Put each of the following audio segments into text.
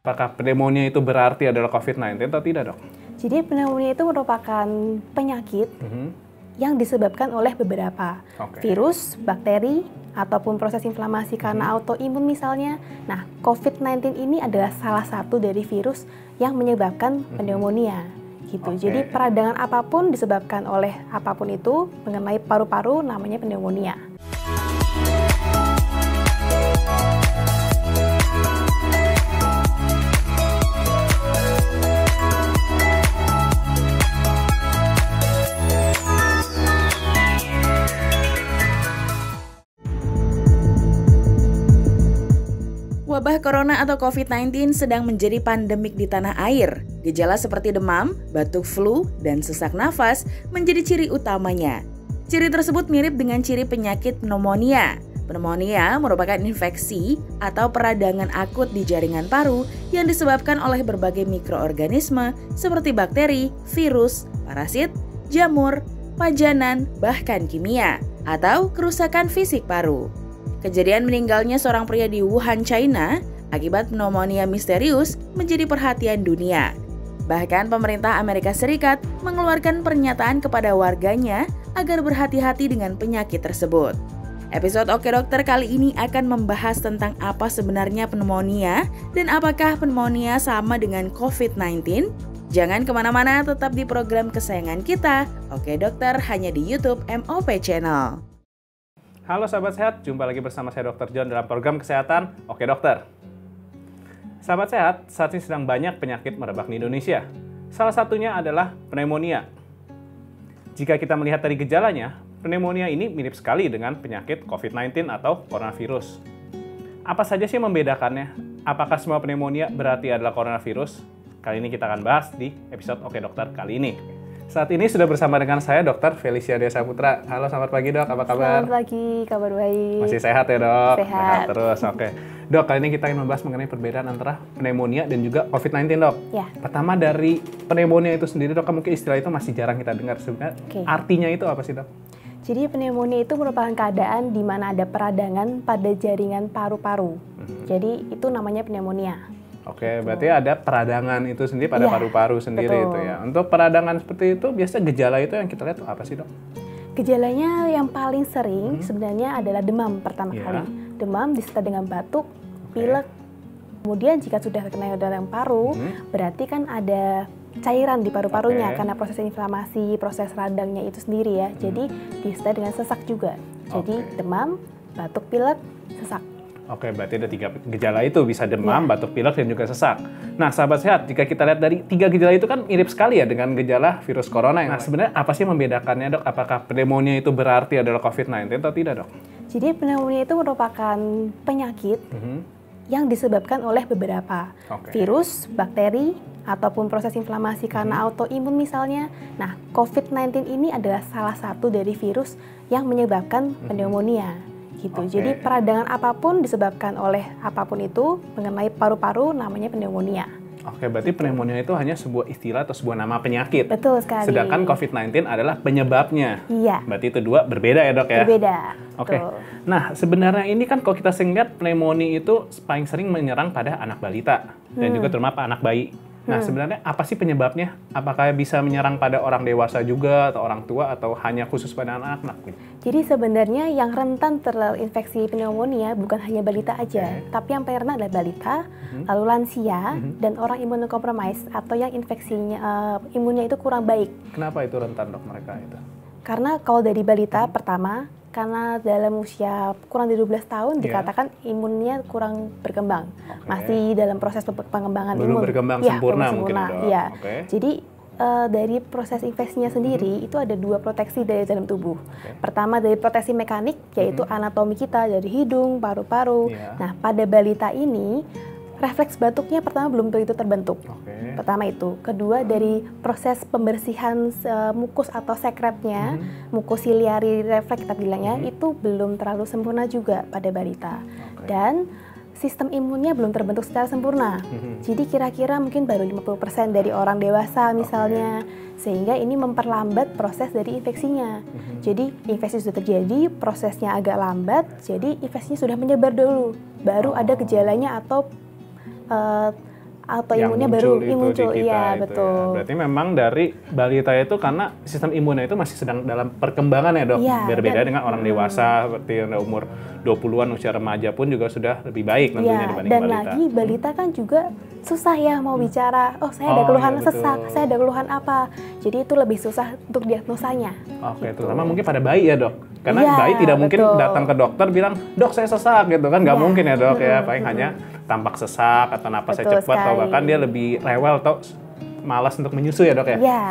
Apakah pneumonia itu berarti adalah COVID-19 atau tidak, dok? Jadi pneumonia itu merupakan penyakit yang disebabkan oleh beberapa virus, bakteri, ataupun proses inflamasi karena autoimun misalnya. Nah, COVID-19 ini adalah salah satu dari virus yang menyebabkan pneumonia. Gitu. Jadi peradangan apapun disebabkan oleh apapun itu mengenai paru-paru namanya pneumonia. Wabah corona atau COVID-19 sedang menjadi pandemik di tanah air. Gejala seperti demam, batuk flu, dan sesak nafas menjadi ciri utamanya. Ciri tersebut mirip dengan ciri penyakit pneumonia. Pneumonia merupakan infeksi atau peradangan akut di jaringan paru yang disebabkan oleh berbagai mikroorganisme seperti bakteri, virus, parasit, jamur, pajanan, bahkan kimia, atau kerusakan fisik paru. Kejadian meninggalnya seorang pria di Wuhan, China, akibat pneumonia misterius menjadi perhatian dunia. Bahkan pemerintah Amerika Serikat mengeluarkan pernyataan kepada warganya agar berhati-hati dengan penyakit tersebut. Episode Oke Dokter kali ini akan membahas tentang apa sebenarnya pneumonia dan apakah pneumonia sama dengan COVID-19? Jangan kemana-mana, tetap di program kesayangan kita, Oke Dokter, hanya di YouTube MOP Channel. Halo sahabat sehat, jumpa lagi bersama saya Dr. John dalam program kesehatan Oke Dokter. Sahabat sehat, saat ini sedang banyak penyakit merebak di Indonesia. Salah satunya adalah pneumonia. Jika kita melihat dari gejalanya, pneumonia ini mirip sekali dengan penyakit COVID-19 atau coronavirus. Apa saja sih membedakannya? Apakah semua pneumonia berarti adalah coronavirus? Kali ini kita akan bahas di episode Oke Dokter kali ini. Saat ini sudah bersama dengan saya Dr. Felicia Desa Putra. Halo, selamat pagi dok, apa kabar? Selamat pagi, kabar baik. Masih sehat ya dok? Sehat terus, oke. Dok, kali ini kita ingin membahas mengenai perbedaan antara pneumonia dan juga COVID-19 dok. Ya. Pertama dari pneumonia itu sendiri dok, mungkin istilah itu masih jarang kita dengar. Sebenarnya artinya itu apa sih dok? Jadi pneumonia itu merupakan keadaan di mana ada peradangan pada jaringan paru-paru. Jadi itu namanya pneumonia. Oke, berarti ada peradangan itu sendiri pada paru-paru sendiri itu ya. Untuk peradangan seperti itu, biasa gejala itu yang kita lihat tuh apa sih dok? Gejalanya yang paling sering sebenarnya adalah demam pertama kali. Demam disertai dengan batuk, pilek. Kemudian jika sudah terkena dalam paru, berarti kan ada cairan di paru-parunya karena proses inflamasi, proses radangnya itu sendiri ya. Jadi disertai dengan sesak juga. Jadi demam, batuk, pilek, sesak. Oke, berarti ada 3 gejala itu, bisa demam, batuk pilek, dan juga sesak. Nah, sahabat sehat, jika kita lihat dari 3 gejala itu kan mirip sekali ya dengan gejala virus corona. Nah, sebenarnya apa sih membedakannya dok? Apakah pneumonia itu berarti adalah COVID-19 atau tidak dok? Jadi pneumonia itu merupakan penyakit yang disebabkan oleh beberapa virus, bakteri, ataupun proses inflamasi karena autoimun misalnya. Nah, COVID-19 ini adalah salah satu dari virus yang menyebabkan pneumonia. Gitu. Jadi peradangan apapun disebabkan oleh apapun itu mengenai paru-paru namanya pneumonia. Oke, berarti pneumonia itu hanya sebuah istilah atau sebuah nama penyakit. Betul sekali. Sedangkan COVID-19 adalah penyebabnya. Iya. Berarti itu dua berbeda ya dok ya? Berbeda. Oke. Nah, sebenarnya ini kan kalau kita ingat pneumonia itu paling sering menyerang pada anak balita dan juga terutama anak bayi. Nah, sebenarnya apa sih penyebabnya? Apakah bisa menyerang pada orang dewasa juga, atau orang tua, atau hanya khusus pada anak-anak? Jadi sebenarnya yang rentan terinfeksi pneumonia bukan hanya balita aja, tapi yang paling rentan adalah balita, lalu lansia, dan orang imunokompromis atau yang infeksinya imunnya itu kurang baik. Kenapa itu rentan dok mereka itu? Karena kalau dari balita pertama, karena dalam usia kurang dari 12 tahun dikatakan imunnya kurang berkembang. Masih dalam proses pengembangan imun. Belum berkembang sempurna mungkin dok. Iya. Jadi dari proses infeksinya sendiri itu ada 2 proteksi dari dalam tubuh. Pertama dari proteksi mekanik, yaitu anatomi kita dari hidung, paru-paru. Nah, pada balita ini refleks batuknya pertama belum begitu terbentuk. Pertama itu. Kedua dari proses pembersihan mukus atau sekretnya, mukus siliari refleks kita bilangnya, itu belum terlalu sempurna juga pada balita. Dan sistem imunnya belum terbentuk secara sempurna. Jadi kira-kira mungkin baru 50% dari orang dewasa misalnya. Sehingga ini memperlambat proses dari infeksinya. Jadi infeksi sudah terjadi, prosesnya agak lambat, jadi infeksinya sudah menyebar dulu. Baru ada gejalanya atau autoimunnya baru muncul. Iya, betul. Ya. Berarti memang dari balita itu karena sistem imunnya itu masih sedang dalam perkembangan ya, Dok. Ya, berbeda dengan orang dewasa seperti yang umur 20-an, usia remaja pun juga sudah lebih baik tentunya dibanding dan balita. Dan lagi balita kan juga susah ya mau bicara, saya ada keluhan sesak, saya ada keluhan apa. Jadi itu lebih susah untuk diagnosanya. Oke, terutama mungkin pada bayi ya, Dok. Karena bayi tidak mungkin datang ke dokter bilang, "Dok, saya sesak," gitu kan, nggak mungkin ya, Dok ya. Paling hanya tampak sesak atau napasnya cepat, atau bahkan dia lebih rewel atau malas untuk menyusui ya, Dok ya. Iya.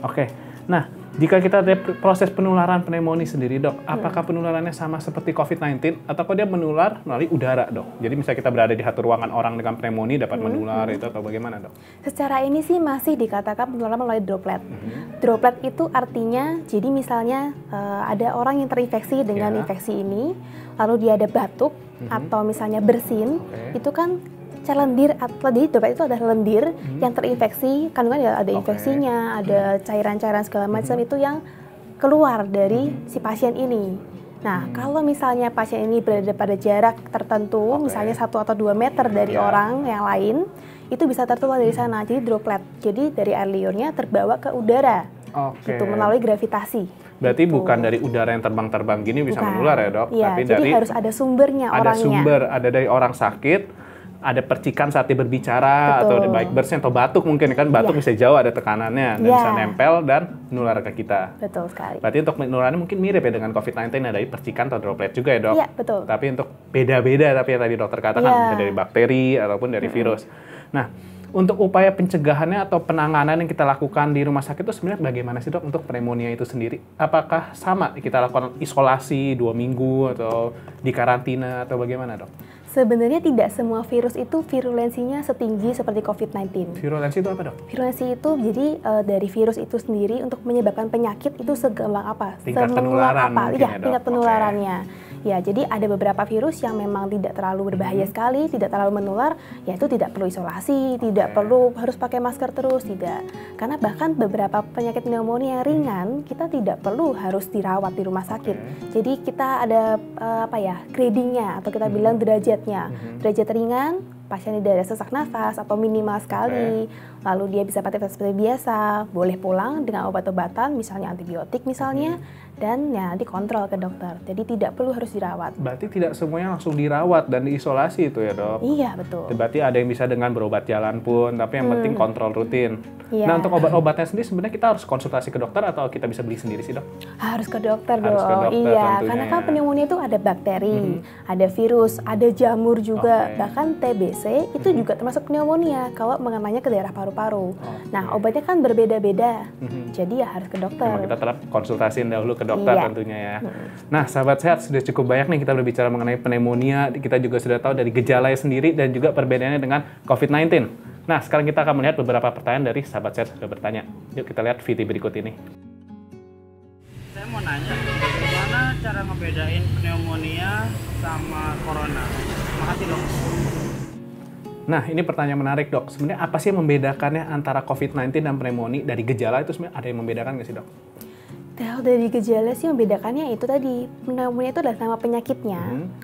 Oke. Nah, jika kita lihat proses penularan pneumonia sendiri, Dok, apakah penularannya sama seperti COVID-19 atau dia menular melalui udara, Dok? Jadi misalnya kita berada di satu ruangan orang dengan pneumonia dapat menular itu atau bagaimana, Dok? Secara ini sih masih dikatakan penularan melalui droplet. Droplet itu artinya, jadi misalnya ada orang yang terinfeksi dengan infeksi ini, lalu dia ada batuk atau misalnya bersin, itu kan lendir, jadi droplet itu adalah lendir yang terinfeksi, kandungan ya ada infeksinya, ada cairan-cairan segala macam itu yang keluar dari si pasien ini. Nah, kalau misalnya pasien ini berada pada jarak tertentu, misalnya 1 atau 2 meter dari orang yang lain, itu bisa tertular dari sana, jadi droplet. Jadi dari air liurnya terbawa ke udara, gitu, melalui gravitasi. Berarti bukan dari udara yang terbang-terbang gini bisa menular ya, Dok? Iya, tapi jadi dari harus ada sumbernya orangnya. Ada sumber, ada dari orang sakit, ada percikan saat dia berbicara, atau baik bersin atau batuk mungkin kan, batuk bisa jauh ada tekanannya, dan bisa nempel dan menular ke kita. Betul sekali. Berarti untuk penularannya mungkin mirip ya dengan COVID-19, ada percikan atau droplet juga ya, Dok? Iya, betul. Tapi untuk beda-beda, tapi yang tadi dokter katakan, bisa dari bakteri ataupun dari virus. Nah, untuk upaya pencegahannya atau penanganan yang kita lakukan di rumah sakit itu sebenarnya bagaimana sih, Dok, untuk pneumonia itu sendiri? Apakah sama kita lakukan isolasi 2 minggu atau di karantina atau bagaimana, Dok? Sebenarnya tidak semua virus itu virulensinya setinggi seperti COVID-19. Virulensi itu apa, Dok? Virulensi itu jadi dari virus itu sendiri untuk menyebabkan penyakit itu segampang apa? Tingkat penularan mungkin ya, Dok? Tingkat penularannya. Ya, jadi ada beberapa virus yang memang tidak terlalu berbahaya sekali, tidak terlalu menular, yaitu tidak perlu isolasi, tidak perlu harus pakai masker terus, tidak. Karena bahkan beberapa penyakit pneumonia yang ringan, kita tidak perlu harus dirawat di rumah sakit. Jadi kita ada gradingnya atau kita bilang derajatnya. Derajat ringan, pasien tidak ada sesak nafas atau minimal sekali, lalu dia bisa praktek seperti biasa, boleh pulang dengan obat-obatan, misalnya antibiotik misalnya, dan ya dikontrol ke dokter. Jadi tidak perlu harus dirawat. Berarti tidak semuanya langsung dirawat dan diisolasi itu ya, Dok? Iya, betul. Berarti ada yang bisa dengan berobat jalan pun, tapi yang penting kontrol rutin. Iya. Nah, untuk obat-obatnya sendiri sebenarnya kita harus konsultasi ke dokter atau kita bisa beli sendiri sih, Dok? Harus ke dokter dong. Harus ke dokter iya, tentunya, karena kan pneumonia itu ada bakteri, ada virus, ada jamur juga, bahkan TBC itu juga termasuk pneumonia kalau mengenanya ke daerah paru-paru. Nah, obatnya kan berbeda-beda. Jadi ya harus ke dokter. Memang kita tetap konsultasiin dahulu ke dokter tentunya ya. Nah, sahabat sehat, sudah cukup banyak nih kita berbicara mengenai pneumonia. Kita juga sudah tahu dari gejalanya sendiri dan juga perbedaannya dengan COVID-19. Nah, sekarang kita akan melihat beberapa pertanyaan dari sahabat sehat sudah bertanya. Yuk kita lihat video berikut ini. Saya mau nanya, bagaimana cara ngebedain pneumonia sama corona? Terima kasih, Dok. Nah, ini pertanyaan menarik, Dok. Sebenarnya apa sih yang membedakannya antara COVID-19 dan pneumonia? Dari gejala itu sebenarnya ada yang membedakan nggak sih, Dok? Kalau dari gejala sih membedakannya itu tadi, pneumonia itu adalah nama penyakitnya,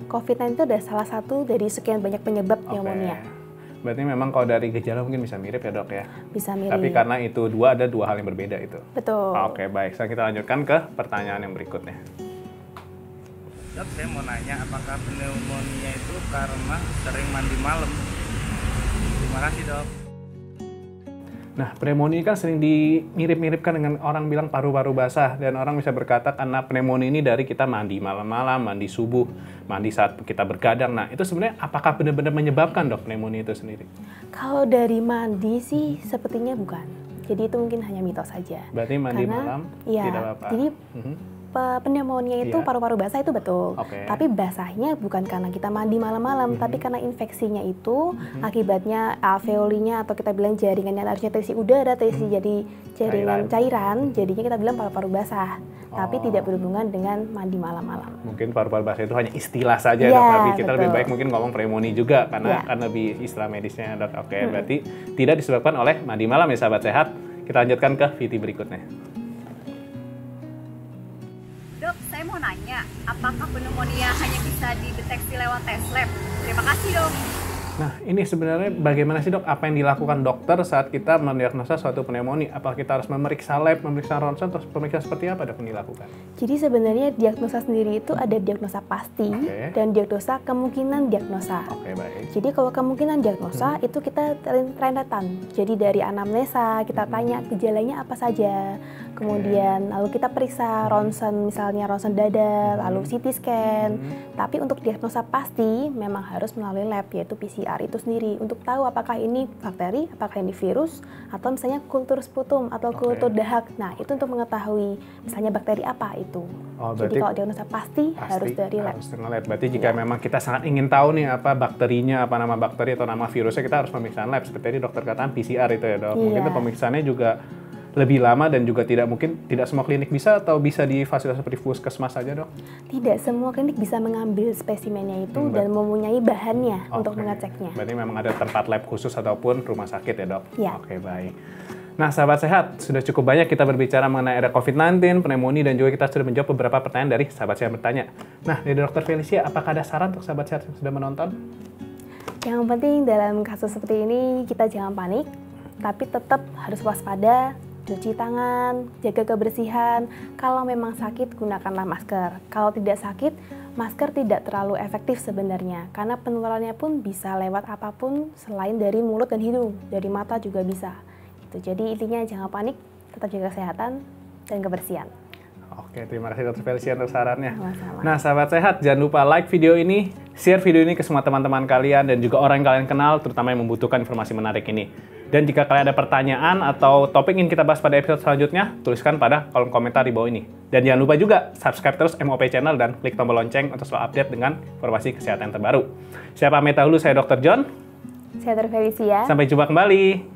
COVID-19 itu adalah salah satu dari sekian banyak penyebab pneumonia. Berarti memang kalau dari gejala mungkin bisa mirip ya, Dok ya? Bisa mirip. Tapi karena itu ada dua hal yang berbeda itu. Betul. Oke, baik. Sekarang kita lanjutkan ke pertanyaan yang berikutnya. Dok, saya mau nanya, apakah pneumonia itu karena sering mandi malam? Terima kasih, Dok. Nah, pneumonia kan sering dimirip-miripkan dengan orang bilang paru-paru basah, dan orang bisa berkata karena pneumonia ini dari kita mandi malam-malam, mandi subuh, mandi saat kita bergadang. Nah, itu sebenarnya apakah benar-benar menyebabkan, Dok, pneumonia itu sendiri? Kalau dari mandi sih sepertinya bukan. Jadi itu mungkin hanya mitos saja. Berarti mandi malam tidak apa-apa. Jadi pneumonia itu paru-paru basah itu betul. Tapi basahnya bukan karena kita mandi malam-malam, tapi karena infeksinya itu akibatnya alveolinya atau kita bilang jaringan yang harusnya terisi udara, terisi jadi jaringan cairan, jadinya kita bilang paru-paru basah. Tapi tidak berhubungan dengan mandi malam-malam. Mungkin paru-paru basah itu hanya istilah saja, Dok. Tapi kita lebih baik mungkin ngomong pneumonia juga karena kan lebih istilah medisnya, Dok. Oke, berarti tidak disebabkan oleh mandi malam ya, sahabat sehat. Kita lanjutkan ke video berikutnya. Dok, saya mau nanya, apakah pneumonia hanya bisa dideteksi lewat tes lab? Terima kasih, Dok. Nah, ini sebenarnya bagaimana sih dok? Apa yang dilakukan dokter saat kita mendiagnosa suatu pneumonia? Apakah kita harus memeriksa lab, memeriksa ronsen, terus pemeriksaan seperti apa dok yang dilakukan? Jadi sebenarnya diagnosa sendiri itu ada diagnosa pasti dan diagnosa kemungkinan diagnosa. Baik. Jadi kalau kemungkinan diagnosa itu kita rentetan. Jadi dari anamnesa kita tanya gejalanya apa saja. Kemudian lalu kita periksa ronsen, misalnya ronsen dada, lalu CT scan. Tapi untuk diagnosa pasti memang harus melalui lab, yaitu PCR itu sendiri, untuk tahu apakah ini bakteri, apakah ini virus, atau misalnya kultur sputum atau kultur dahak. Nah, itu untuk mengetahui misalnya bakteri apa itu. Jadi kalau diagnosa pasti harus dari lab. Berarti jika memang kita sangat ingin tahu nih apa bakterinya, apa nama bakteri atau nama virusnya, kita harus pemeriksaan lab. Seperti tadi dokter katakan PCR itu ya dok. Mungkin itu pemeriksaannya juga lebih lama dan juga tidak semua klinik bisa, atau bisa di fasilitas seperti puskesmas saja dok? Tidak semua klinik bisa mengambil spesimennya itu dan mempunyai bahannya untuk mengeceknya. Berarti memang ada tempat lab khusus ataupun rumah sakit ya dok? Ya. Oke, baik. Nah sahabat sehat, sudah cukup banyak kita berbicara mengenai era COVID-19, pneumonia, dan juga kita sudah menjawab beberapa pertanyaan dari sahabat sehat bertanya. Nah dari Dr. Felicia, apakah ada saran untuk sahabat sehat yang sudah menonton? Yang penting dalam kasus seperti ini kita jangan panik, tapi tetap harus waspada. Cuci tangan, jaga kebersihan. Kalau memang sakit, gunakanlah masker. Kalau tidak sakit, masker tidak terlalu efektif sebenarnya, karena penularannya pun bisa lewat apapun selain dari mulut dan hidung, dari mata juga bisa. Jadi intinya jangan panik, tetap jaga kesehatan dan kebersihan. Oke, terima kasih Dr. Felicia untuk sarannya. Sama-sama. Nah, sahabat sehat, jangan lupa like video ini, share video ini ke semua teman-teman kalian dan juga orang yang kalian kenal, terutama yang membutuhkan informasi menarik ini. Dan jika kalian ada pertanyaan atau topik ingin kita bahas pada episode selanjutnya, tuliskan pada kolom komentar di bawah ini. Dan jangan lupa juga subscribe terus MOP Channel dan klik tombol lonceng untuk selalu update dengan informasi kesehatan terbaru. Saya pamit dahulu, saya Dr. John. Saya Dr. Felicia. Sampai jumpa kembali.